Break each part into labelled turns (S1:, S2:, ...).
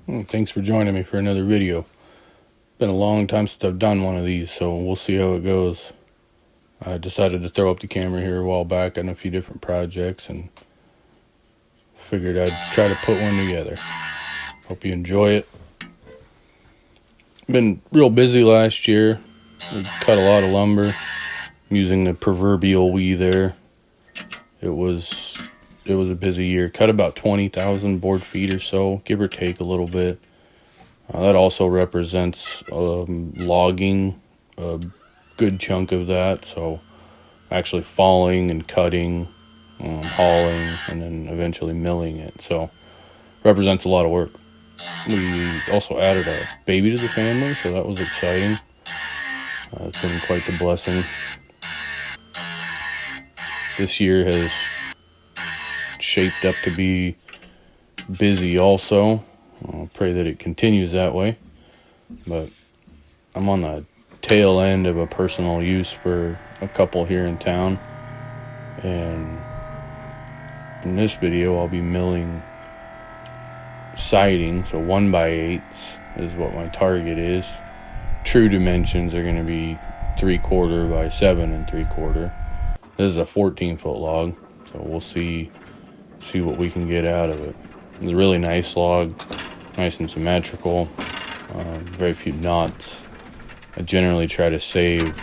S1: Thanks for joining me for another video. Been a long time since I've done one of these, so we'll see how it goes. I decided to throw up the camera here a while back on a few different projects and figured I'd try to put one together. Hope you enjoy it. Been real busy last year. We cut a lot of lumber. I'm using the proverbial we there. It was a busy year. Cut about 20,000 board feet or so, give or take a little bit. That also represents logging, a good chunk of that. So actually falling and cutting, hauling, and then eventually milling it. So represents a lot of work. We also added a baby to the family, so that was exciting. It's been quite the blessing. This year has shaped up to be busy also. I'll pray that it continues that way. But I'm on the tail end of a personal use for a couple here in town. And in this video, I'll be milling siding. So 1x8s is what my target is. True dimensions are going to be 3/4 by 7 3/4. This is a 14-foot log, so we'll see what we can get out of it. It's a really nice log, nice and symmetrical, very few knots. I generally try to save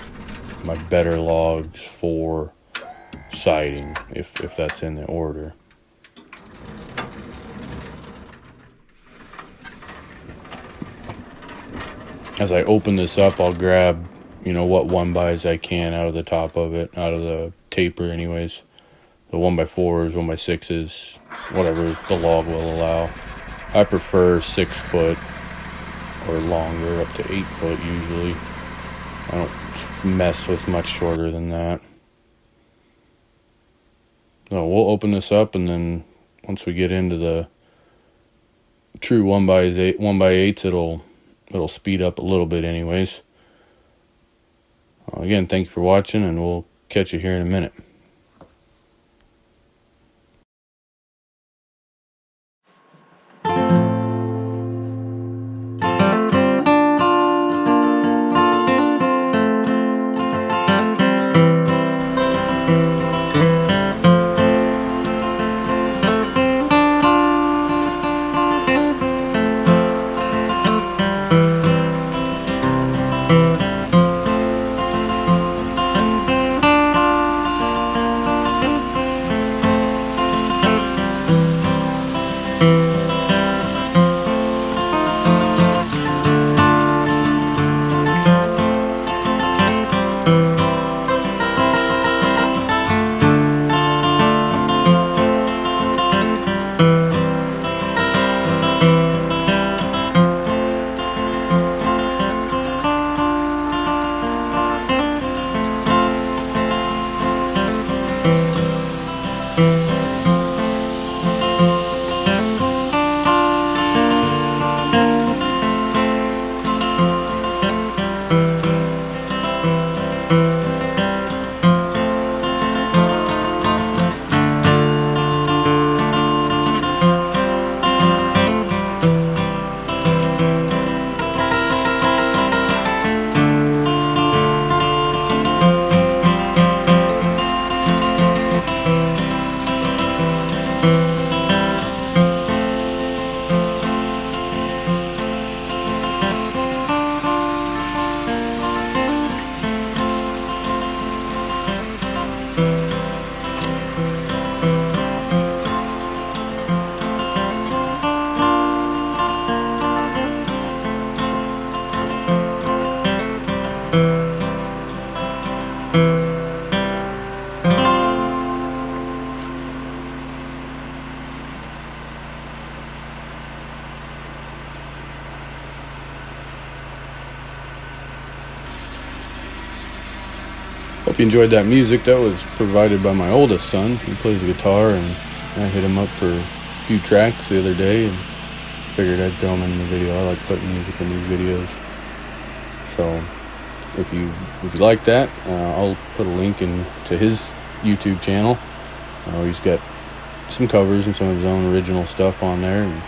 S1: my better logs for siding, if that's in the order. As I open this up, I'll grab, what 1x I can out of the top of it, out of the taper anyways. The 1x4s, 1x6s, whatever the log will allow. I prefer 6 foot or longer, up to 8 foot usually. I don't mess with much shorter than that. So we'll open this up, and then once we get into the true 1x8s, it'll speed up a little bit anyways. Again, thank you for watching, and we'll catch you here in a minute. Hope you enjoyed that music. That was provided by my oldest son. He plays the guitar, and I hit him up for a few tracks the other day and figured I'd throw them in the video. I like putting music in these videos. So if you like that, I'll put a link to his YouTube channel. He's got some covers and some of his own original stuff on there, and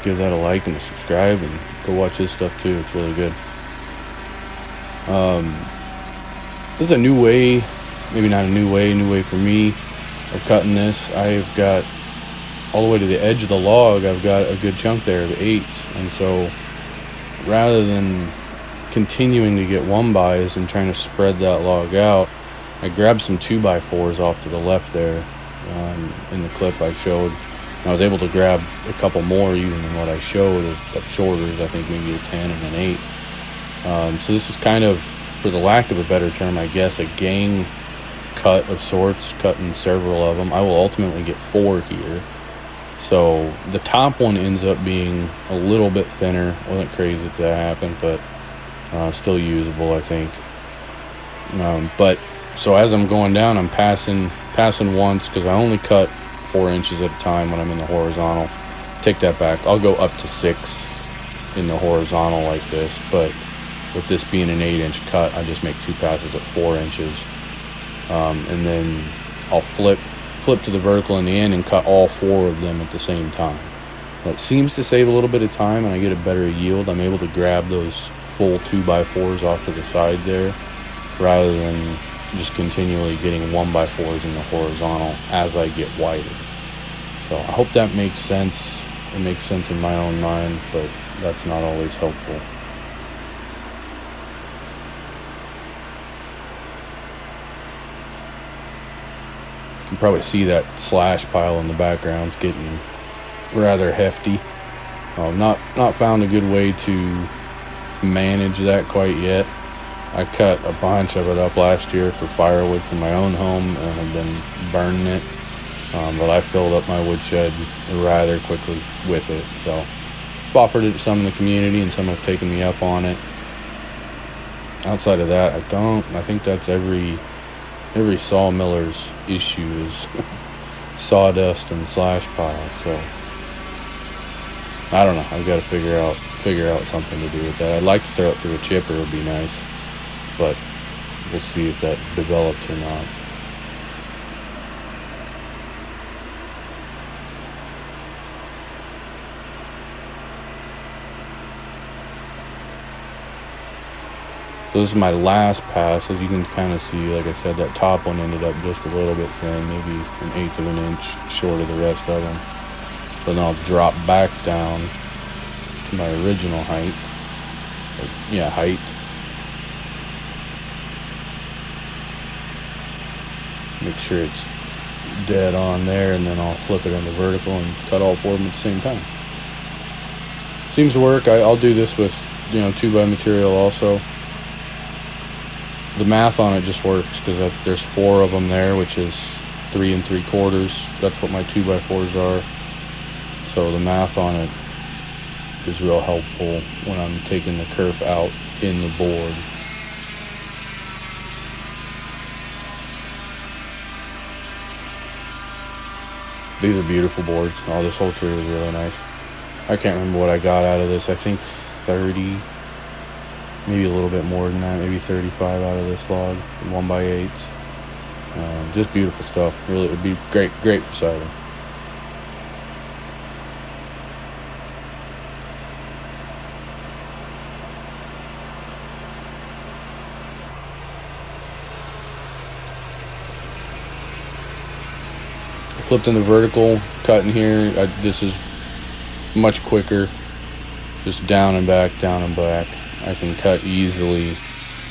S1: Give that a like and a subscribe, and go watch his stuff too. It's really good. This is a new way, maybe not a new way for me of cutting this. I've got all the way to the edge of the log. I've got a good chunk there of 8s, and so rather than continuing to get 1-bys and trying to spread that log out, I grabbed some 2x4s off to the left there in the clip I showed. And I was able to grab a couple more even than what I showed of shorters, I think maybe a 10 and an 8. So this is kind of, for the lack of a better term, I guess, a gang cut of sorts, cutting several of them. I will ultimately get 4 here. So the top one ends up being a little bit thinner. Wasn't crazy that happened, but still usable, I think. But so as I'm going down, I'm passing once, because I only cut 4 inches at a time when I'm in the horizontal. Take that back. I'll go up to 6 in the horizontal like this, but with this being an 8-inch cut, I just make 2 passes at 4 inches. And then I'll flip to the vertical in the end and cut all 4 of them at the same time. That seems to save a little bit of time, and I get a better yield. I'm able to grab those full 2x4s off to the side there, rather than just continually getting 1x4s in the horizontal as I get wider. So I hope that makes sense. It makes sense in my own mind, but that's not always helpful. You can probably see that slash pile in the background. It's getting rather hefty. Not found a good way to manage that quite yet. I cut a bunch of it up last year for firewood for my own home, and have been burning it. But I filled up my woodshed rather quickly with it. So I've offered it to some in the community, and some have taken me up on it. Outside of that, I think that's every sawmiller's issue is sawdust and slash pile. So I don't know. I've got to figure out something to do with that. I'd like to throw it through a chipper. It would be nice, but we'll see if that develops or not. So this is my last pass. As you can kind of see, like I said, that top one ended up just a little bit thin, maybe 1/8 of an inch short of the rest of them. So then I'll drop back down to my original height. Height. Make sure it's dead on there, and then I'll flip it into vertical and cut all 4 of them at the same time. Seems to work. I'll do this with 2x material also. The math on it just works, because there's 4 of them there, which is 3 3/4. That's what my 2x4s are. So the math on it is real helpful when I'm taking the kerf out in the board. These are beautiful boards. Oh, this whole tree was really nice. I can't remember what I got out of this. I think 30, maybe a little bit more than that, maybe 35 out of this log, 1x8s. Just beautiful stuff. Really, it would be great for siding. Flipped in the vertical, cutting here. This is much quicker. Just down and back. I can cut easily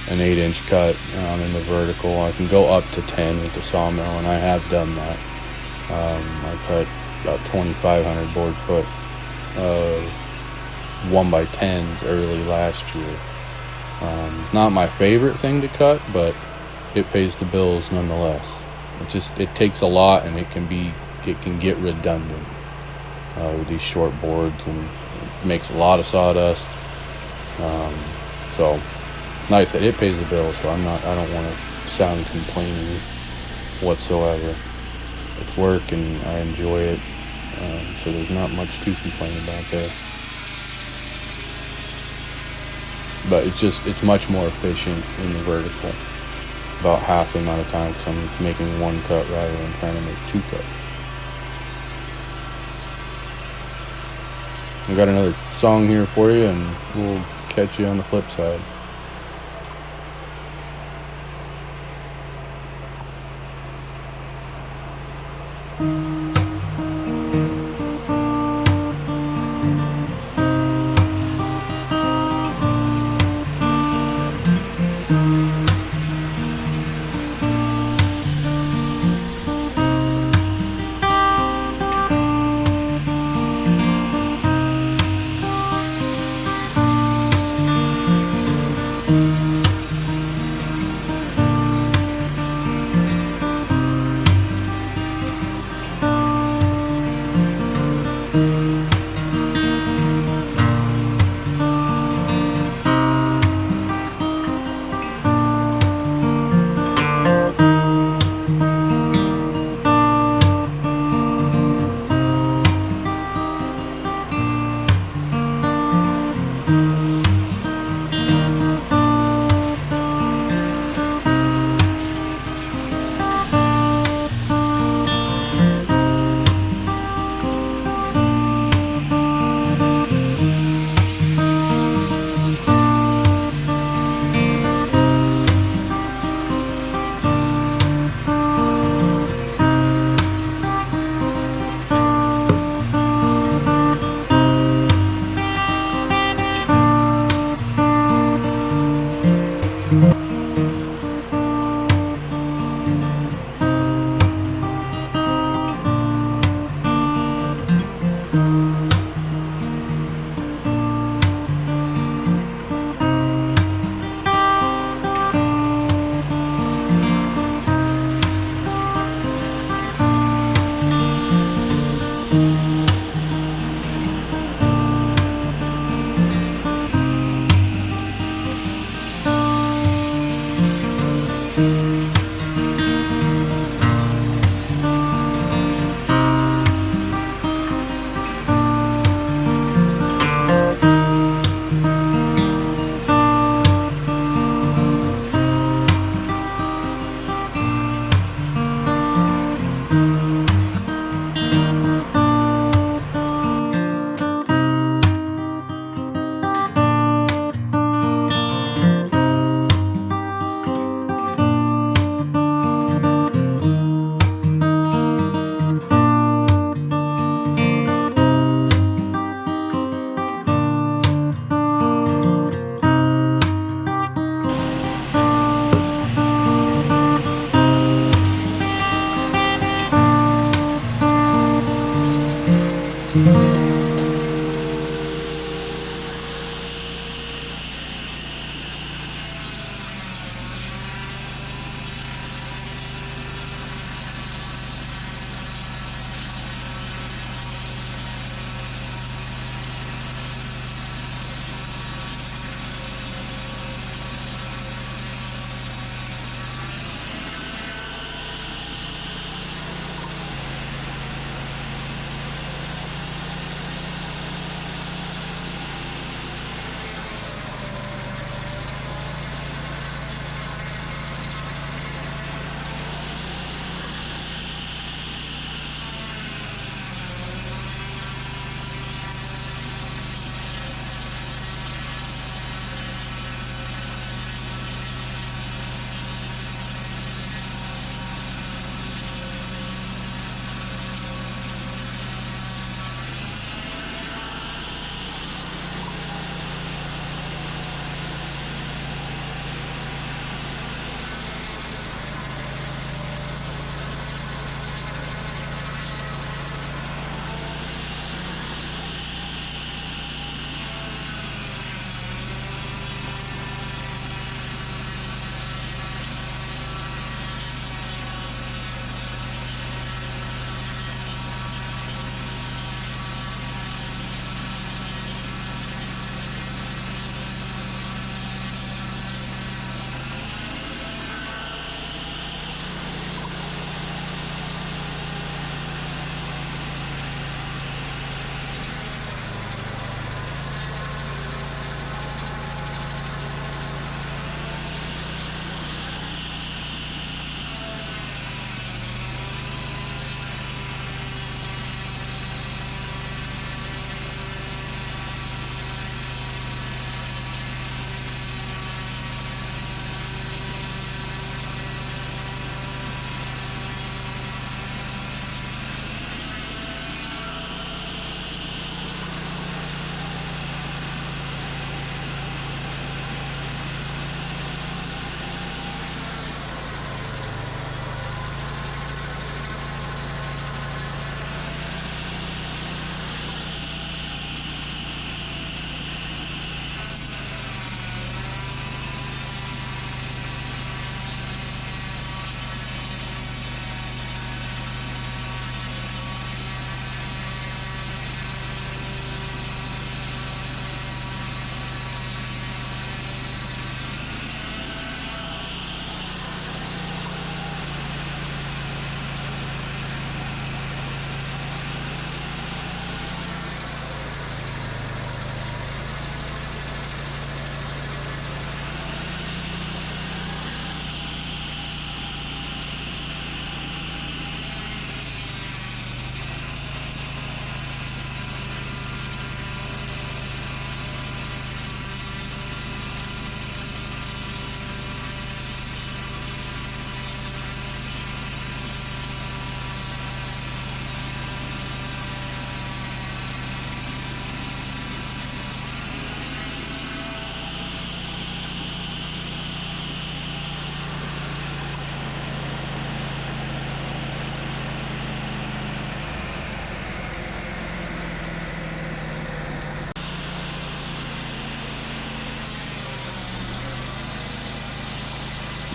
S1: an 8-inch cut in the vertical. I can go up to 10 with the sawmill, and I have done that. I cut about 2,500 board foot of 1x10s early last year. Not my favorite thing to cut, but it pays the bills nonetheless. It takes a lot, and it can get redundant with these short boards, and it makes a lot of sawdust. So like I said, it pays the bills, so I don't want to sound complaining whatsoever. It's work, and I enjoy it, so there's not much to complain about there. But it's much more efficient in the vertical, about half the amount of time, because I'm making 1 cut rather than trying to make 2 cuts. I got another song here for you, and we'll catch you on the flip side.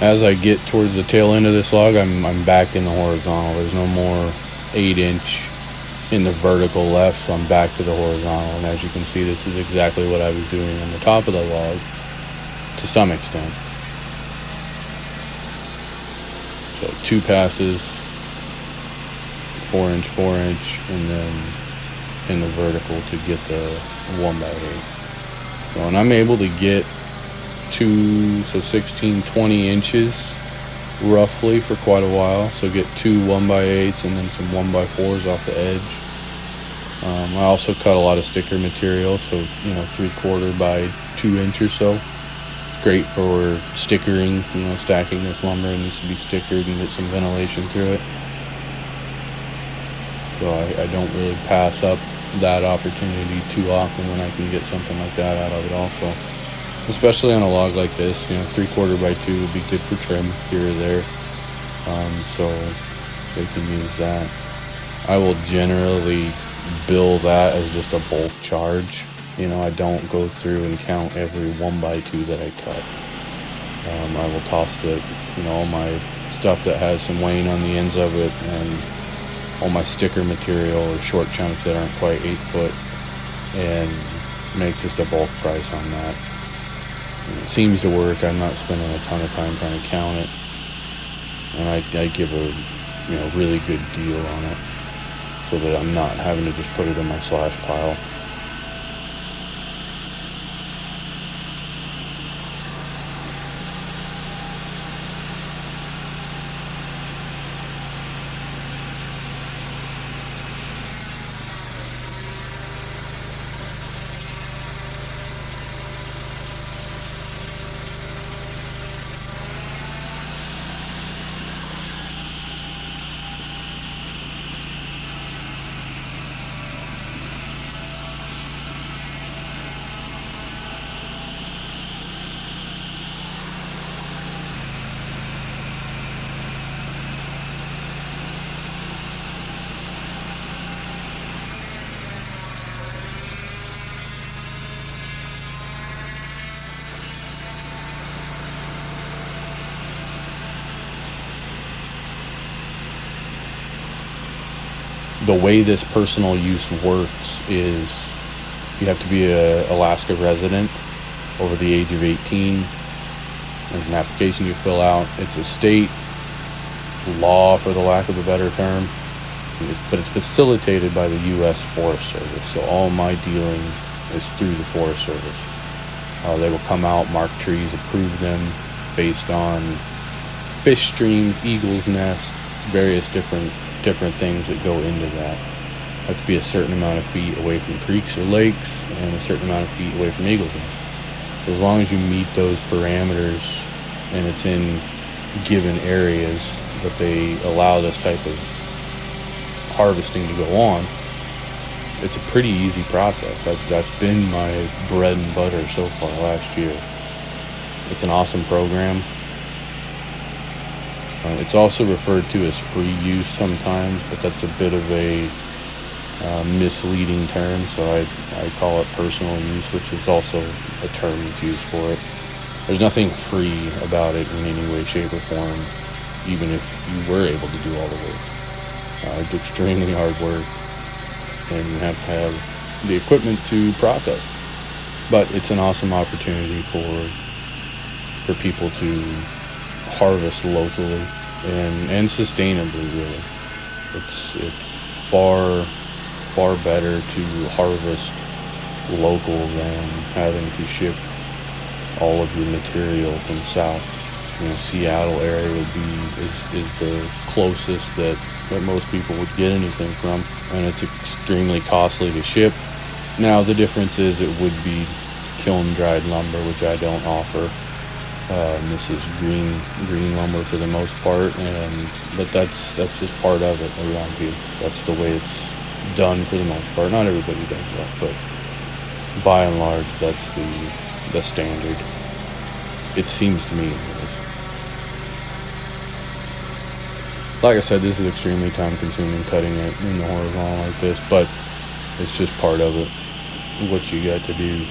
S1: As I get towards the tail end of this log, I'm back in the horizontal. There's no more 8-inch in the vertical left, so I'm back to the horizontal. And as you can see, this is exactly what I was doing on the top of the log to some extent. So 2 passes, 4-inch, 4-inch, and then in the vertical to get the 1x8. So, and I'm able to get 16, 20 inches roughly for quite a while. So get 2 1x8s and then some 1x4s off the edge. I also cut a lot of sticker material, so 3/4 by 2 inch or so. It's great for stickering, stacking this lumber. It needs to be stickered and get some ventilation through it. So I don't really pass up that opportunity too often when I can get something like that out of it also. Especially on a log like this, 3/4 by 2 would be good for trim here or there. So they can use that. I will generally bill that as just a bulk charge. I don't go through and count every 1x2 that I cut. I will toss all my stuff that has some weight on the ends of it and all my sticker material or short chunks that aren't quite 8 foot and make just a bulk price on that. It seems to work. I'm not spending a ton of time trying to count it, and I give a really good deal on it so that I'm not having to just put it in my slash pile. The way this personal use works is you have to be an Alaska resident over the age of 18. There's an application you fill out. It's a state law, for the lack of a better term, but it's facilitated by the U.S. Forest Service. So all my dealing is through the Forest Service. They will come out, mark trees, approve them based on fish streams, eagles' nests, various different things that go into that. Have to be a certain amount of feet away from creeks or lakes and a certain amount of feet away from eagles' nests. So as long as you meet those parameters and it's in given areas that they allow this type of harvesting to go on, it's a pretty easy process. That's been my bread and butter so far last year. It's an awesome program. It's also referred to as free use sometimes, but that's a bit of a misleading term, so I call it personal use, which is also a term that's used for it. There's nothing free about it in any way, shape, or form, even if you were able to do all the work. It's extremely hard work, and you have to have the equipment to process. But it's an awesome opportunity for people to harvest locally and sustainably, really. It's far better to harvest local than having to ship all of your material from south. Seattle area is the closest that most people would get anything from, and it's extremely costly to ship. Now the difference is it would be kiln dried lumber, which I don't offer. This is green lumber for the most part, but that's just part of it around here. That's the way it's done for the most part. Not everybody does that, but by and large, that's the standard. It seems to me, anyways. Like I said, this is extremely time-consuming cutting it in the horizontal like this, but it's just part of it. What you got to do.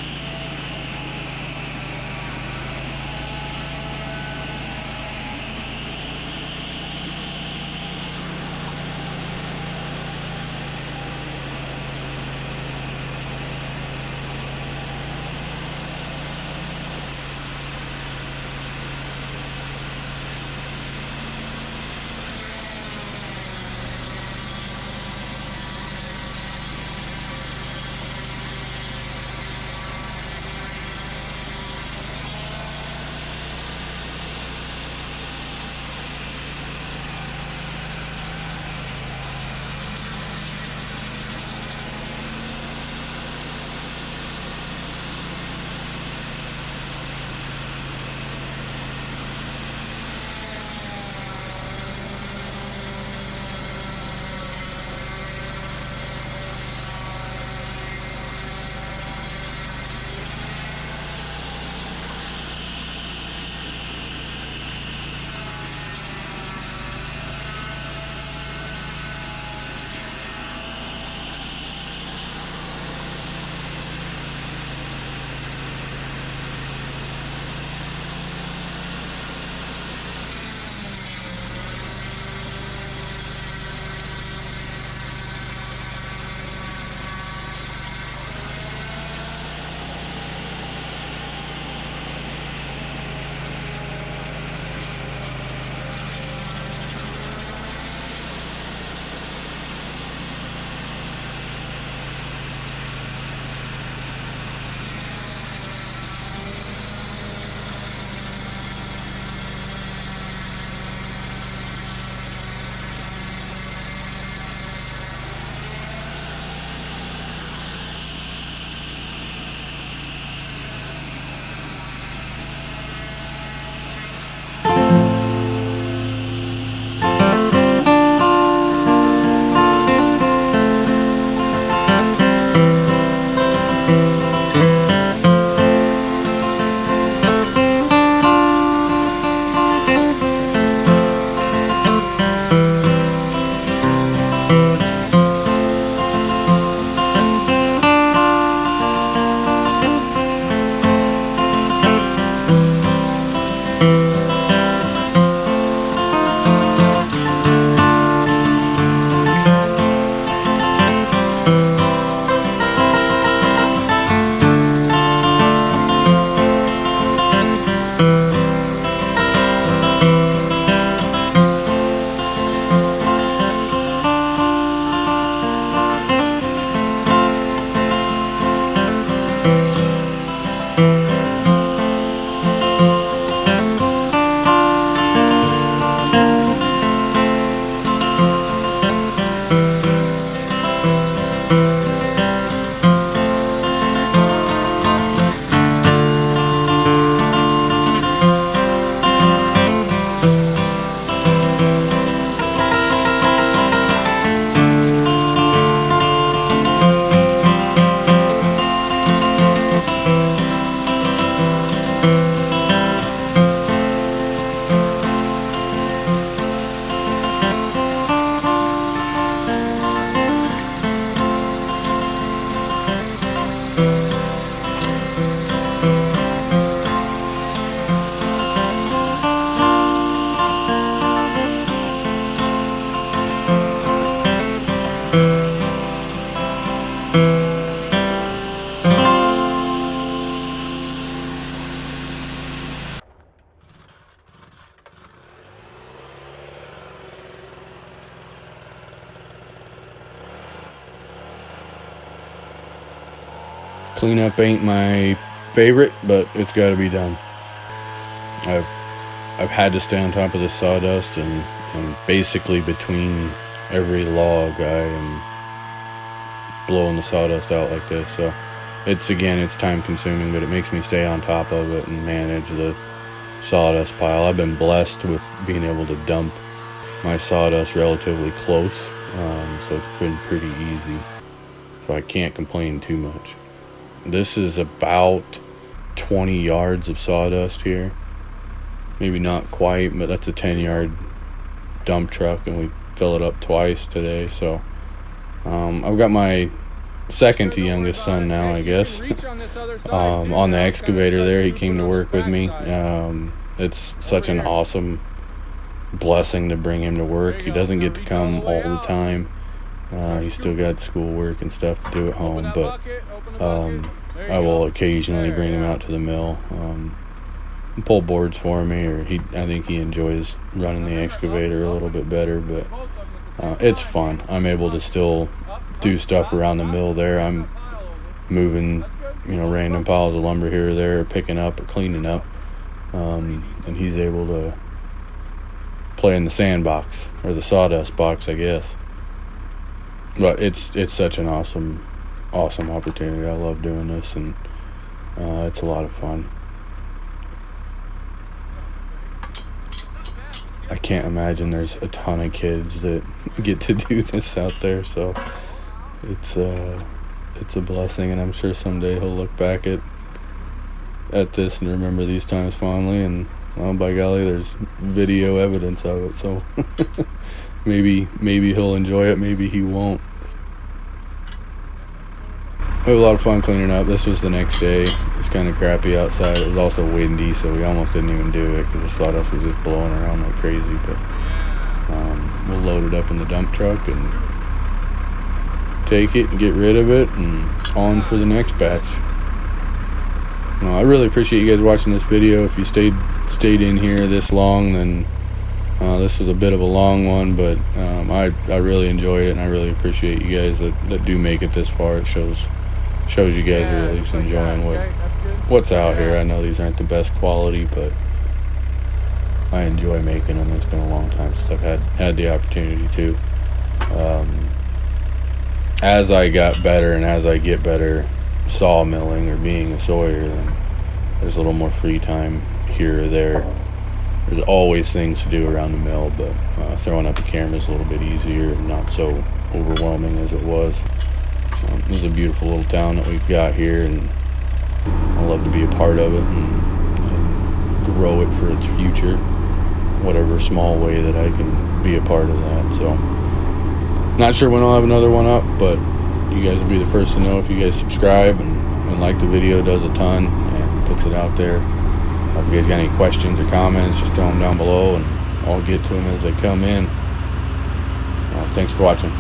S1: Cleanup ain't my favorite, but it's got to be done. I've had to stay on top of the sawdust, and basically between every log I am blowing the sawdust out like this. So it's time consuming, but it makes me stay on top of it and manage the sawdust pile. I've been blessed with being able to dump my sawdust relatively close, so it's been pretty easy. So I can't complain too much. This is about 20 yards of sawdust here. Maybe not quite, but that's a 10-yard dump truck, and we fill it up twice today. So I've got my second to youngest son now, I guess, on the excavator there. He came to work with me. It's such an awesome blessing to bring him to work. He doesn't get to come all the time. He's still got schoolwork and stuff to do at home, but I will occasionally bring him out to the mill, pull boards for me, or I think he enjoys running the excavator a little bit better, but it's fun. I'm able to still do stuff around the mill there. I'm moving, random piles of lumber here or there, picking up or cleaning up, and he's able to play in the sandbox, or the sawdust box, I guess. But it's such an awesome opportunity. I love doing this, and it's a lot of fun. I can't imagine there's a ton of kids that get to do this out there, so it's a blessing, and I'm sure someday he'll look back at this and remember these times fondly, and well, by golly, there's video evidence of it, so maybe he'll enjoy it, maybe he won't. We had a lot of fun cleaning up. This was the next day. It's kind of crappy outside. It was also windy, so we almost didn't even do it because the sawdust was just blowing around like crazy. But we'll load it up in the dump truck and take it and get rid of it, and on for the next batch. I really appreciate you guys watching this video. If you stayed in here this long, then this was a bit of a long one, but I really enjoyed it, and I really appreciate you guys that do make it this far. It shows you guys are at least enjoying what's out here. I know these aren't the best quality, but I enjoy making them. It's been a long time since I've had the opportunity to. As I got better and as I get better sawmilling or being a sawyer, then there's a little more free time here or there. There's always things to do around the mill, but throwing up a camera is a little bit easier and not so overwhelming as it was. This is a beautiful little town that we've got here, and I love to be a part of it and grow it for its future, whatever small way that I can be a part of that. So, not sure when I'll have another one up, but you guys will be the first to know if you guys subscribe and like the video. Does a ton and puts it out there. If you guys got any questions or comments, just throw them down below, and I'll get to them as they come in. Thanks for watching.